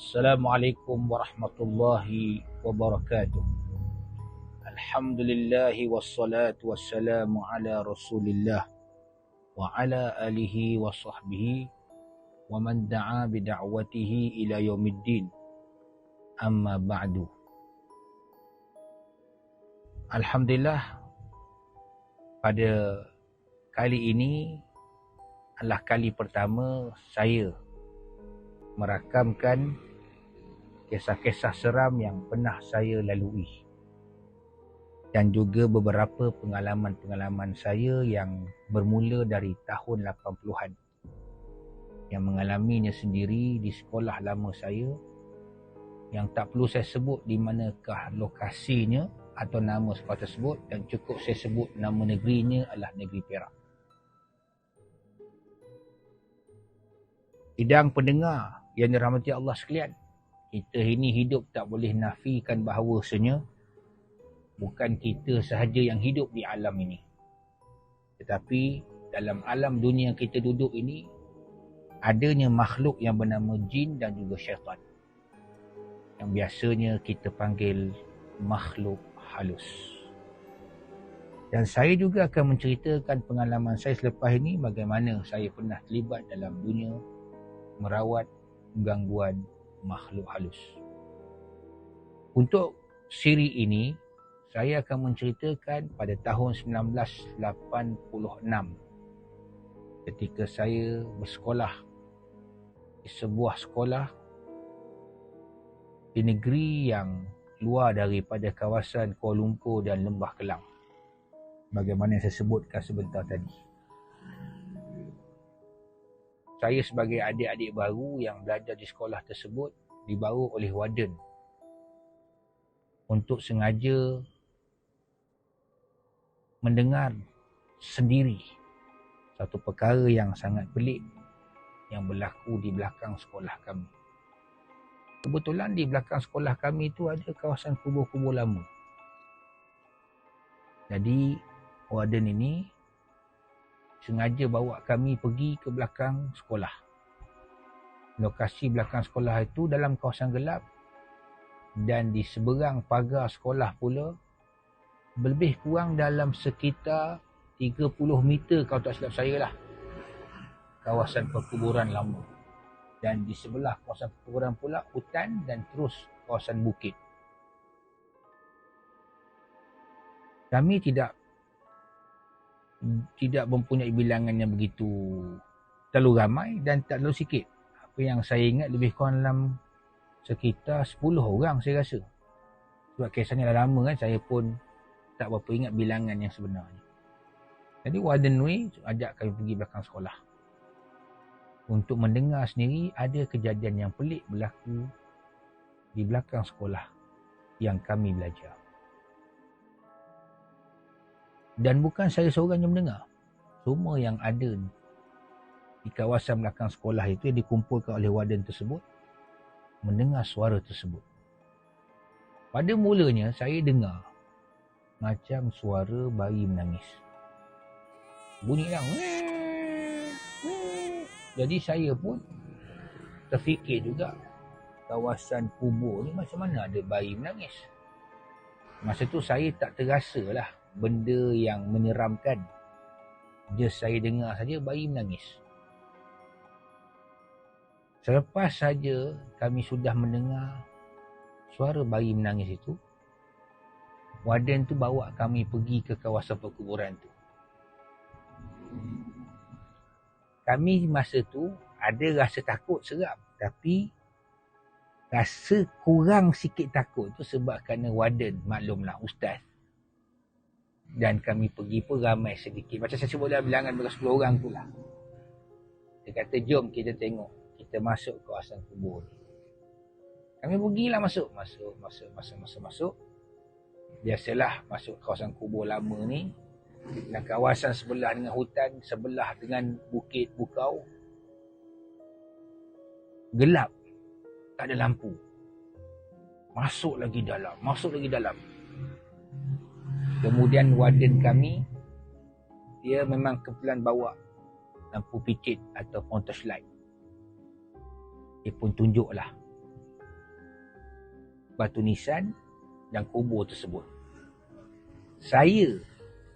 Assalamualaikum warahmatullahi wabarakatuh. Alhamdulillahi wassalatu wassalamu ala rasulillah wa ala alihi wa sahbihi wa man da'a bida'watihi ila yaumiddin. Amma ba'du. Alhamdulillah, pada kali ini adalah kali pertama saya merakamkan kisah-kisah seram yang pernah saya lalui dan juga beberapa pengalaman-pengalaman saya yang bermula dari tahun 80-an yang mengalaminya sendiri di sekolah lama saya, yang tak perlu saya sebut di manakah lokasinya atau nama sekolah tersebut, dan cukup saya sebut nama negerinya adalah negeri Perak. Sidang pendengar yang dirahmati Allah sekalian, kita ini hidup tak boleh nafikan bahawasanya bukan kita sahaja yang hidup di alam ini, tetapi dalam alam dunia yang kita duduk ini adanya makhluk yang bernama jin dan juga syaitan, yang biasanya kita panggil makhluk halus. Dan saya juga akan menceritakan pengalaman saya selepas ini, bagaimana saya pernah terlibat dalam dunia merawat gangguan makhluk halus. Untuk siri ini, saya akan menceritakan pada tahun 1986 ketika saya bersekolah di sebuah sekolah di negeri yang luar daripada kawasan Kuala Lumpur dan Lembah Kelang, bagaimana saya sebutkan sebentar tadi. Saya sebagai adik-adik baru yang belajar di sekolah tersebut dibawa oleh warden untuk sengaja mendengar sendiri satu perkara yang sangat pelik yang berlaku di belakang sekolah kami. Kebetulan di belakang sekolah kami itu ada kawasan kubur-kubur lama. Jadi warden ini sengaja bawa kami pergi ke belakang sekolah. Lokasi belakang sekolah itu dalam kawasan gelap, dan di seberang pagar sekolah pula lebih kurang dalam sekitar 30 meter kalau tak silap saya lah, kawasan perkuburan lama. Dan di sebelah kawasan perkuburan pula hutan dan terus kawasan bukit. Kami tidak mempunyai bilangan yang begitu terlalu ramai dan tak terlalu sikit. Apa yang saya ingat lebih kurang dalam sekitar 10 orang saya rasa. Sebab kisahnya dah lama kan, saya pun tak berapa ingat bilangan yang sebenarnya. Jadi warden ni ajak kami pergi belakang sekolah untuk mendengar sendiri ada kejadian yang pelik berlaku di belakang sekolah yang kami belajar. Dan bukan saya seorang yang mendengar. Semua yang ada di kawasan belakang sekolah itu yang dikumpulkan oleh warden tersebut mendengar suara tersebut. Pada mulanya saya dengar macam suara bayi menangis. Bunyi lah. Jadi saya pun terfikir juga, kawasan kubur ni macam mana ada bayi menangis. Masa tu saya tak terasa lah benda yang menyeramkan. Just saya dengar saja bayi menangis. Selepas saja kami sudah mendengar suara bayi menangis itu, warden tu bawa kami pergi ke kawasan perkuburan tu. Kami masa tu ada rasa takut seram, tapi rasa kurang sikit takut tu sebab kerana warden, maklumlah ustaz. Dan kami pergi pun ramai sedikit. Macam saya sebut dalam bilangan berapa 10 orang tu lah. Dia kata jom kita tengok. Kita masuk kawasan kubur ni. Kami pergilah masuk. Biasalah masuk kawasan kubur lama ni. Dan kawasan sebelah dengan hutan, sebelah dengan bukit bukau. Gelap. Tak ada lampu. Masuk lagi dalam. Kemudian warden kami, dia memang kebetulan bawa lampu picit ataupun torchlight. Dia pun tunjuklah batu nisan dan kubur tersebut. Saya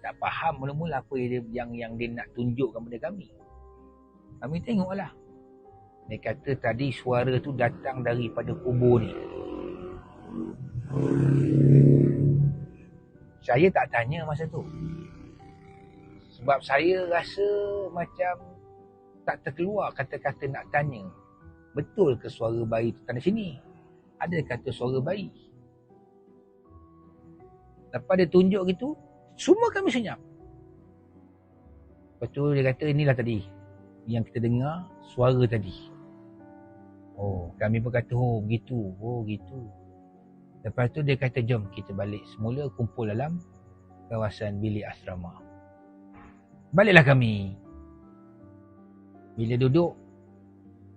tak faham mula-mula apa yang dia nak tunjukkan kepada kami. Kami tengoklah. Dia kata tadi suara tu datang daripada kubur ni. Saya tak tanya masa tu. Sebab saya rasa macam tak terkeluar kata-kata nak tanya. Betul ke suara bayi tu tanda sini? Ada kata suara bayi. Lepas dia tunjuk gitu, semua kami senyap. Lepas tu dia kata inilah tadi yang kita dengar suara tadi. Oh, kami pun kata begitu. Lepas tu dia kata jom kita balik semula kumpul dalam kawasan bilik asrama. Baliklah kami. Bila duduk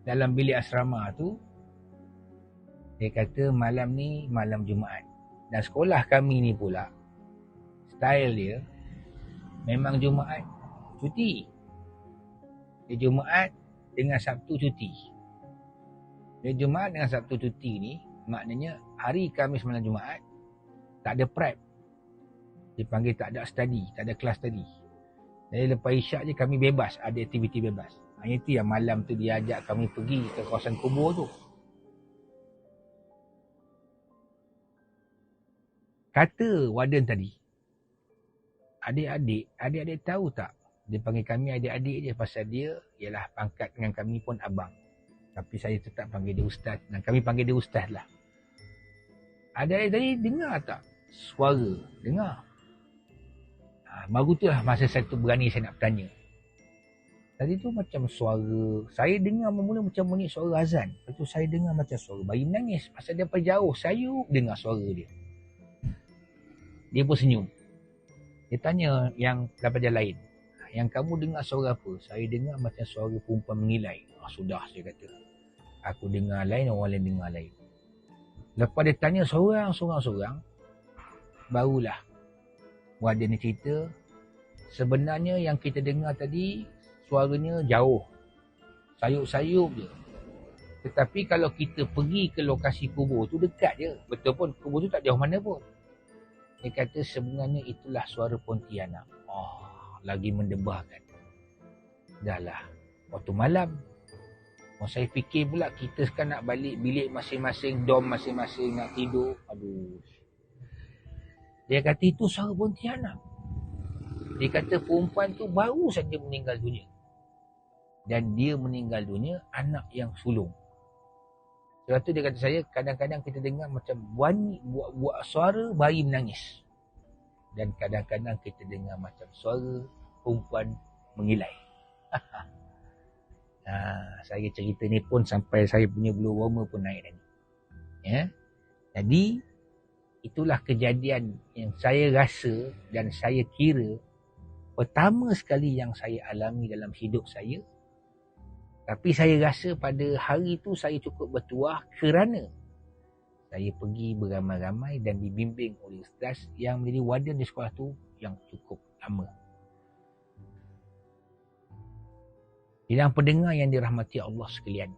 dalam bilik asrama tu, dia kata malam ni malam Jumaat. Dan sekolah kami ni pula, style dia memang Jumaat cuti. Dia Jumaat dengan Sabtu cuti. Dia Jumaat dengan Sabtu cuti ni, maknanya hari Khamis malam Jumaat, tak ada prep. Dipanggil tak ada study, tak ada kelas study. Jadi lepas isyak je kami bebas, ada aktiviti bebas. Itu yang malam tu dia ajak kami pergi ke kawasan kubur tu. Kata warden tadi, adik-adik tahu tak? Dia panggil kami adik-adik je pasal dia ialah pangkat dengan kami pun abang. Tapi saya tetap panggil dia ustaz dan kami panggil dia ustaz lah. Adik-adik tadi dengar tak suara? Dengar. Baru tu lah masa saya tu berani saya nak bertanya. Tadi tu macam suara, saya dengar mula macam bunyi suara azan. Lepas tu saya dengar macam suara bayi menangis. Pasal dia jauh, saya dengar suara dia. Dia pun senyum. Dia tanya yang daripada lain, yang kamu dengar suara apa? Saya dengar macam suara perempuan mengilai. Sudah saya kata. Aku dengar lain, orang lain dengar lain. Lepas dia tanya seorang-seorang, barulah warden ni cerita, sebenarnya yang kita dengar tadi, suaranya jauh. Sayup-sayup je. Tetapi kalau kita pergi ke lokasi kubur tu dekat je. Betul pun kubur tu tak jauh mana pun. Dia kata sebenarnya itulah suara Pontianak. Lagi mendebahkan. Dah lah. Waktu malam. Saya fikir pula kita sekarang nak balik bilik masing-masing, dom masing-masing nak tidur. Aduh. Dia kata itu suara Pontianak. Dia kata perempuan tu baru saja meninggal dunia. Dan dia meninggal dunia anak yang sulung. Sebab tu dia kata saya, kadang-kadang kita dengar macam buat suara bayi menangis. Dan kadang-kadang kita dengar macam suara perempuan mengilai. Saya cerita ni pun sampai saya punya bulu roma pun naik tadi. Ya. Jadi, itulah kejadian yang saya rasa dan saya kira pertama sekali yang saya alami dalam hidup saya. Tapi saya rasa pada hari itu saya cukup bertuah kerana saya pergi beramai-ramai dan dibimbing oleh ustaz yang menjadi warden di sekolah tu yang cukup lama. Sidang pendengar yang dirahmati Allah sekalian,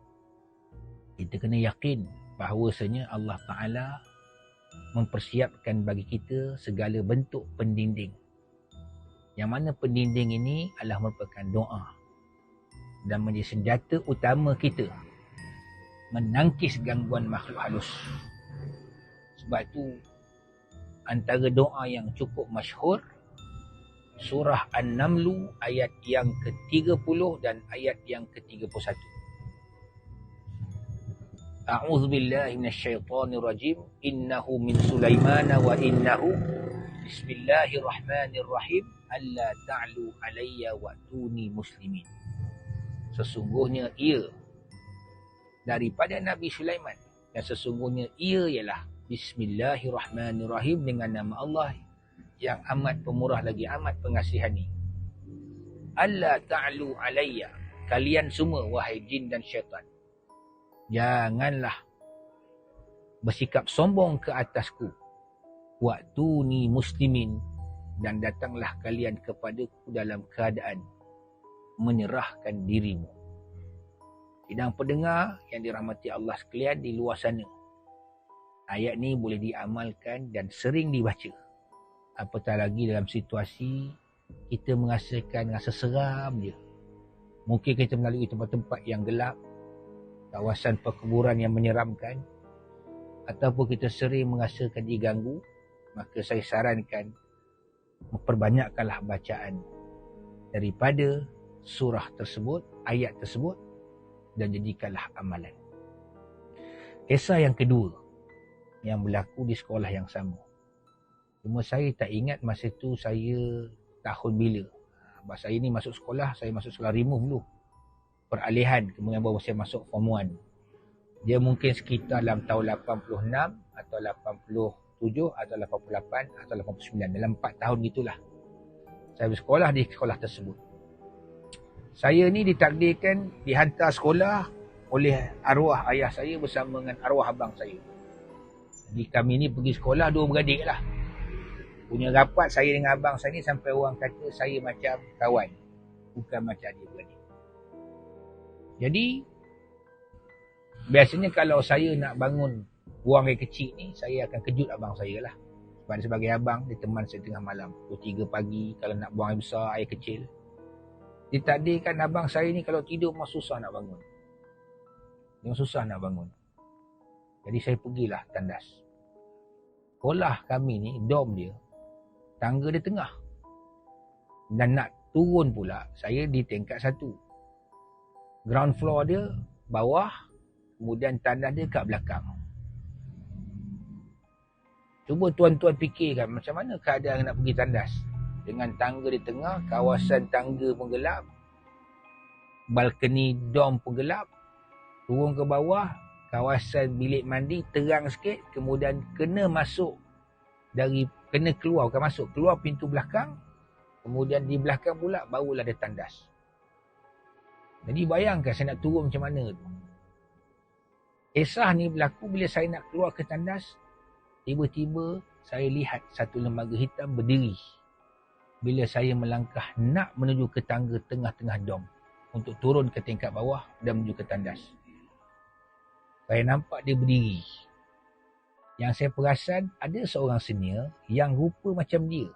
kita kena yakin bahawasanya Allah Ta'ala mempersiapkan bagi kita segala bentuk pendinding. Yang mana pendinding ini adalah merupakan doa dan menjadi senjata utama kita menangkis gangguan makhluk halus. Sebab itu antara doa yang cukup masyhur surah An-Naml ayat yang ke-30 dan ayat yang ke-31. A'udzu billahi minasyaitonir rajim. Innahu min Sulaiman wa innahu bismillahirrahmanirrahim. Alla ta'lu alayya wa'tuni muslimin. Sesungguhnya ia daripada Nabi Sulaiman dan sesungguhnya ia ialah bismillahirrahmanirrahim, dengan nama Allah yang amat pemurah lagi amat pengasihani. Alla ta'lu alayya, kalian semua wahai jin dan syaitan, janganlah bersikap sombong ke atasku. Wa'tuni muslimin, dan datanglah kalian kepadaku dalam keadaan menyerahkan dirimu. Sidang pendengar yang dirahmati Allah sekalian di luar sana, Ayat ni boleh diamalkan dan sering dibaca. Apatah lagi dalam situasi kita merasakan rasa seram je. Mungkin kita melalui tempat-tempat yang gelap, kawasan perkuburan yang menyeramkan, ataupun kita sering merasakan diganggu, maka saya sarankan memperbanyakkanlah bacaan daripada surah tersebut, ayat tersebut, dan jadikanlah amalan. Kisah yang kedua yang berlaku di sekolah yang sama. Cuma saya tak ingat masa tu saya tahun bila. Sebab saya ni masuk sekolah remove dulu. Peralihan, kemudian baru saya masuk form 1. Dia mungkin sekitar dalam tahun 86 atau 87 atau 88 atau 89. Dalam 4 tahun gitulah. Saya bersekolah di sekolah tersebut. Saya ni ditakdirkan dihantar sekolah oleh arwah ayah saya bersama dengan arwah abang saya. Jadi kami ni pergi sekolah 2 beradik lah. Punya rapat saya dengan abang saya ni sampai orang kata saya macam kawan. Bukan macam adik beradik. Jadi biasanya kalau saya nak bangun buang air kecil ni, saya akan kejut abang saya lah. Sebab sebagai abang, dia teman saya tengah malam. Pukul 3 pagi kalau nak buang air besar, air kecil. Ditakdirkan abang saya ni kalau tidur memang susah nak bangun. Memang susah nak bangun. Jadi saya pergilah tandas. Sekolah kami ni, dom dia, tangga dia tengah. Dan nak turun pula, saya di tingkat 1. Ground floor dia, bawah, kemudian tandas dia kat belakang. Cuba tuan-tuan fikirkan macam mana keadaan nak pergi tandas. Dengan tangga di tengah, kawasan tangga pun gelap, balkoni dom pun gelap, turun ke bawah, kawasan bilik mandi terang sikit, kemudian kena keluar, bukan masuk, keluar pintu belakang, kemudian di belakang pula barulah ada tandas. Jadi bayangkan saya nak turun macam mana tu. Kisah ni berlaku bila saya nak keluar ke tandas, tiba-tiba saya lihat satu lembaga hitam berdiri. Bila saya melangkah nak menuju ke tangga tengah-tengah dom untuk turun ke tingkat bawah dan menuju ke tandas. Saya nampak dia berdiri. Yang saya perasan ada seorang senior yang rupa macam dia.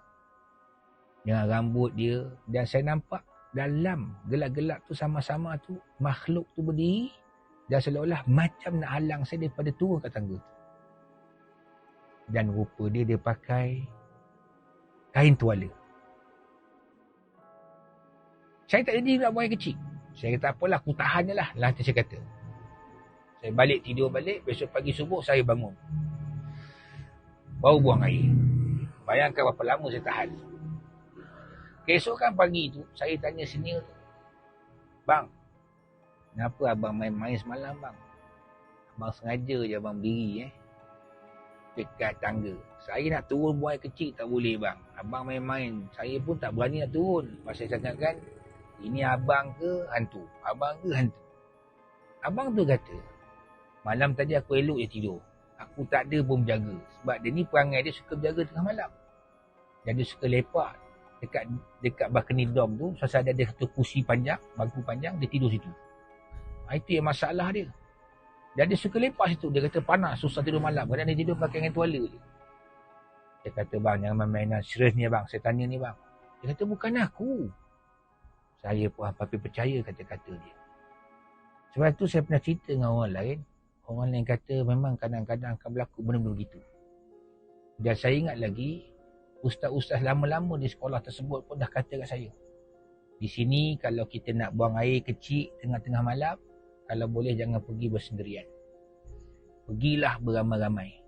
Dengan rambut dia, dan saya nampak dalam gelap-gelap tu sama-sama tu makhluk tu berdiri dan seolah-olah macam nak halang saya daripada turun ke tangga tu. Dan rupa dia pakai kain tuala. Saya tak jadi nak buang air kecil. Saya kata apalah, aku tahan je lah. Lantas saya kata. Saya balik, tidur balik. Besok pagi subuh saya bangun. Baru buang air. Bayangkan berapa lama saya tahan. Keesokan pagi tu, saya tanya senior tu. Bang, kenapa abang main-main semalam bang? Abang sengaja je abang berdiri dekat tangga. Saya nak turun buang air kecil tak boleh bang. Abang main-main. Saya pun tak berani nak turun. Pasal saya cakap kan, ini abang ke hantu? Abang ke hantu? Abang tu kata, malam tadi aku elok je tidur. Aku tak ada pun berjaga. Sebab dia ni perangai dia suka berjaga tengah malam. Dan dia suka lepak dekat balkoni dom tu. Pasal ada satu kursi panjang, bangku panjang, dia tidur situ. Itu yang masalah dia. Dan dia suka lepak situ. Dia kata panas, susah tidur malam. Kadang dia tidur pakai dengan tuala je. Dia kata, bang jangan main-mainan. Serius ni bang, saya tanya ni bang. Dia kata bukan aku. Saya pun apa-apa percaya kata-kata dia. Sebab tu saya pernah cerita dengan orang lain. Orang lain kata memang kadang-kadang akan berlaku benda-benda begitu. Dan saya ingat lagi, ustaz-ustaz lama-lama di sekolah tersebut pun dah kata kat saya. Di sini kalau kita nak buang air kecil tengah-tengah malam, kalau boleh jangan pergi bersendirian. Pergilah beramai-ramai.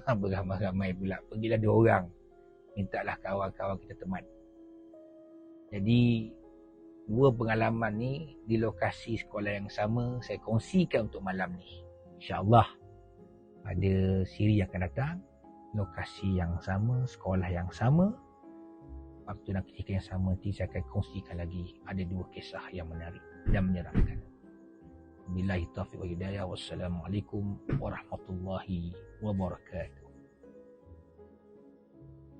Beramai-ramai pula. Pergilah 2 orang. Mintalah kawan-kawan kita teman. Jadi, 2 pengalaman ni di lokasi sekolah yang sama saya kongsikan untuk malam ni. InsyaAllah pada siri yang akan datang, lokasi yang sama, sekolah yang sama, waktu dan ketika yang sama nanti saya akan kongsikan lagi ada 2 kisah yang menarik dan menyeramkan. Billahi taufiq wal hidayah. Wassalamualaikum warahmatullahi wabarakatuh.